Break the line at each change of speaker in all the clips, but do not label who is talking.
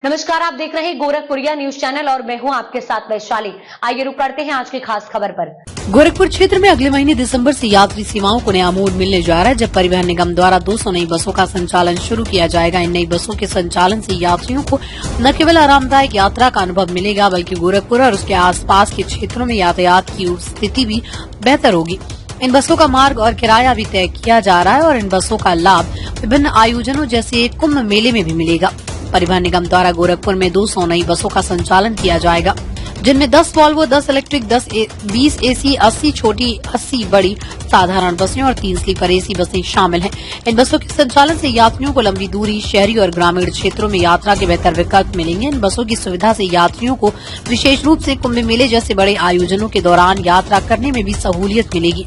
नमस्कार, आप देख रहे हैं गोरखपुरिया न्यूज चैनल और मैं हूं आपके साथ वैशाली। आइए रुक करते हैं आज की खास खबर पर।
गोरखपुर क्षेत्र में अगले महीने दिसंबर से यात्री सेवाओं को नया मोड़ मिलने जा रहा है, जब परिवहन निगम द्वारा 200 नई बसों का संचालन शुरू किया जाएगा। इन नई बसों के संचालन से यात्रियों को न केवल आरामदायक यात्रा का अनुभव मिलेगा, बल्कि गोरखपुर और उसके आसपास के क्षेत्रों में यातायात की स्थिति भी बेहतर होगी। इन बसों का मार्ग और किराया भी तय किया जा रहा है और इन बसों का लाभ विभिन्न आयोजनों जैसे कुंभ मेले में भी मिलेगा। परिवहन निगम द्वारा गोरखपुर में 200 नई बसों का संचालन किया जाएगा, जिनमें 10 वॉल्वो, 10 इलेक्ट्रिक, 20 एसी, 80 छोटी, 80 बड़ी साधारण बसें और 3 स्लीपर एसी बसें शामिल हैं। इन बसों के संचालन से यात्रियों को लंबी दूरी, शहरी और ग्रामीण क्षेत्रों में यात्रा के बेहतर विकल्प मिलेंगे। इन बसों की सुविधा से यात्रियों को विशेष रूप से कुंभ मेले जैसे बड़े आयोजनों के दौरान यात्रा करने में भी सहूलियत मिलेगी।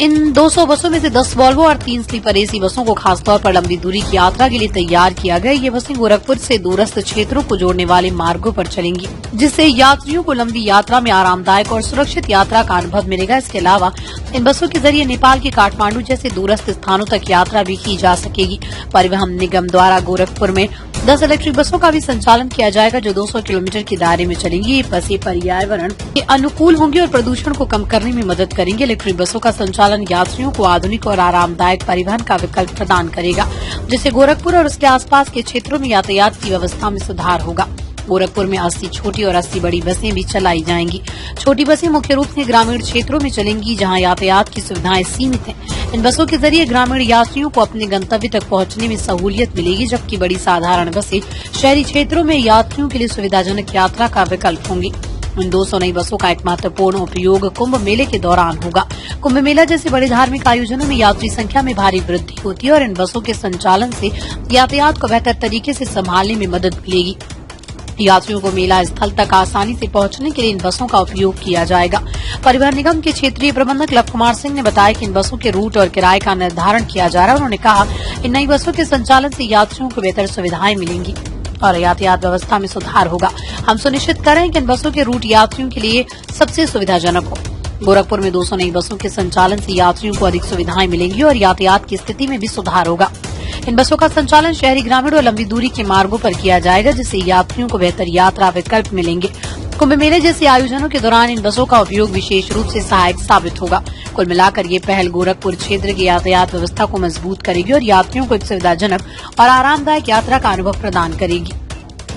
इन 200 बसों में से 10 वॉल्वो और 3 स्लीपर एसी बसों को खासतौर पर लंबी दूरी की यात्रा के लिए तैयार किया गया। ये बसें गोरखपुर से दूरस्थ क्षेत्रों को जोड़ने वाले मार्गों पर चलेंगी, जिससे यात्रियों को लंबी यात्रा में आरामदायक और सुरक्षित यात्रा का अनुभव मिलेगा। इसके अलावा इन बसों के जरिए नेपाल के काठमांडू जैसे दूरस्थ स्थानों तक यात्रा भी की जा सकेगी। परिवहन निगम द्वारा गोरखपुर में 10 इलेक्ट्रिक बसों का भी संचालन किया जाएगा, जो 200 किलोमीटर के दायरे में चलेंगी। ये बसें पर्यावरण के अनुकूल होंगी और प्रदूषण को कम करने में मदद करेंगी। इलेक्ट्रिक बसों का संचालन यात्रियों को आधुनिक और आरामदायक परिवहन का विकल्प प्रदान करेगा, जिससे गोरखपुर और उसके आसपास के क्षेत्रों में यातायात की व्यवस्था में सुधार होगा। गोरखपुर में 80 छोटी और 80 बड़ी बसें भी चलाई जाएंगी। छोटी बसें मुख्य रूप से ग्रामीण क्षेत्रों में चलेंगी, जहां यातायात की सुविधाएं सीमित हैं। इन बसों के जरिए ग्रामीण यात्रियों को अपने गंतव्य तक पहुंचने में सहूलियत मिलेगी, जबकि बड़ी साधारण बसें शहरी क्षेत्रों में यात्रियों के लिए सुविधाजनक यात्रा का विकल्प होंगी। इन 200 नई बसों का एक महत्वपूर्ण उपयोग कुंभ मेले के दौरान होगा। कुंभ मेला जैसे बड़े धार्मिक आयोजनों में यात्री संख्या में भारी वृद्धि होती है और इन बसों के संचालन से यातायात को बेहतर तरीके से संभालने में मदद मिलेगी। यात्रियों को मेला स्थल तक आसानी से पहुंचने के लिए इन बसों का उपयोग किया जाएगा। परिवहन निगम के क्षेत्रीय प्रबंधक लव कुमार सिंह ने बताया कि इन बसों के रूट और किराए का निर्धारण किया जा रहा है। उन्होंने कहा, इन नई बसों के संचालन से यात्रियों को बेहतर सुविधाएं मिलेंगी और यातायात व्यवस्था में सुधार होगा। हम सुनिश्चित कर रहे हैं कि इन बसों के रूट यात्रियों के लिए सबसे सुविधाजनक हो। गोरखपुर में 200 नई बसों के संचालन से यात्रियों को अधिक सुविधाएं मिलेंगी और यातायात की स्थिति में भी सुधार होगा। इन बसों का संचालन शहरी, ग्रामीण और लंबी दूरी के मार्गों पर किया जाएगा, जिससे यात्रियों को बेहतर यात्रा विकल्प मिलेंगे। कुंभ मेले जैसे आयोजनों के दौरान इन बसों का उपयोग विशेष रूप से सहायक साबित होगा। कुल मिलाकर ये पहल गोरखपुर क्षेत्र की यातायात व्यवस्था को मजबूत करेगी और यात्रियों को एक सुविधाजनक और आरामदायक यात्रा का अनुभव प्रदान करेगी।